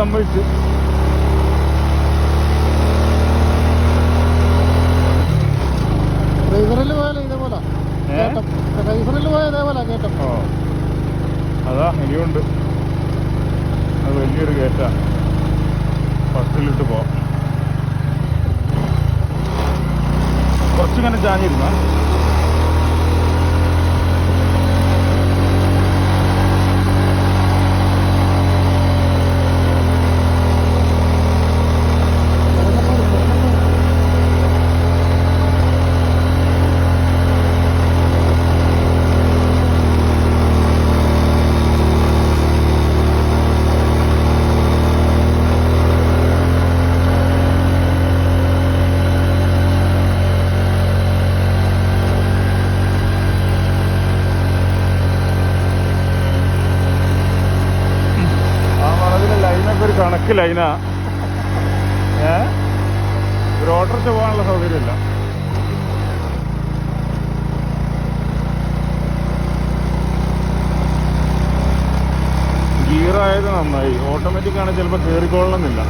സമ്മതിച്ചു. റൈവറിൽ പോയാലോ ഇതേപോലെ, റൈവറിൽ പോയാൽ ഇതേപോലെ കയറ്റം. ഓ അതാ ഇനിയുണ്ട്. അത് വലിയൊരു കയറ്റാ. ഫസ്റ്റിലിട്ട് പോവാം. കുറച്ചിങ്ങനെ ചാഞ്ഞിരുന്ന ഒരു കണക്ക് ലൈനാ. ഒരു ഓട്ടോറിക്ഷ പോകാനുള്ള സൗകര്യമില്ല. ഗിയറായത് നന്നായി. ഓട്ടോമാറ്റിക് ആണ്, ചിലപ്പോൾ കയറിക്കൊള്ളണമെന്നില്ല.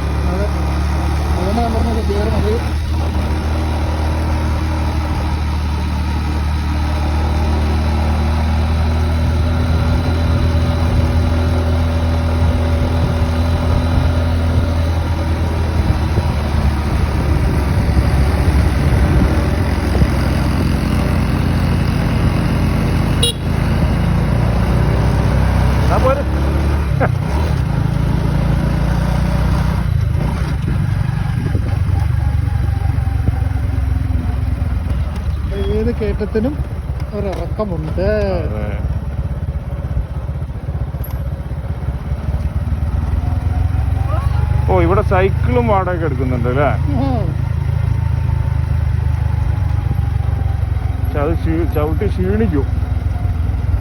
ഏത് കയറ്റത്തിനും ഒരിറക്കമുണ്ട്. ഓ ഇവിടെ സൈക്കിളും വാടക എടുക്കുന്നുണ്ട് അല്ലേ? അത് ചവിട്ടി ക്ഷീണിക്കും.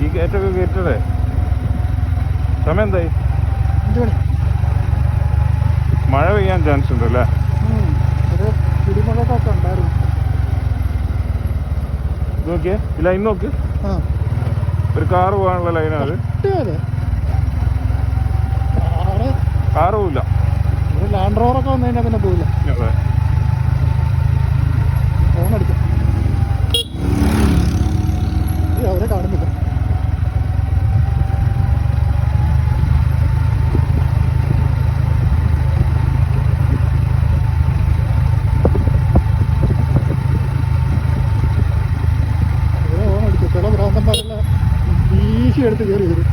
ഈ കയറ്റൊക്കെ കയറ്റടേ. സമയം എന്തായി? മഴ പെയ്യാൻ ചാൻസ് ഉണ്ട് അല്ലേ? കുടിമഴൊക്കെ ഉണ്ടായിരുന്നു. നോക്കിയേ ഈ ലൈൻ നോക്ക്. ഒരു കാറ് പോകാനുള്ള ലൈനാണ്. കാറ് പോവില്ല. ലാൻഡ് റോവറൊക്കെ വന്നു കഴിഞ്ഞാൽ പിന്നെ പോവില്ല. ഫോണടിക്കും. അവരെ കാണുന്നില്ല. ചില ഭ്രാന്തന്മാരെല്ലാം വീശി എടുത്ത് കയറി വരും.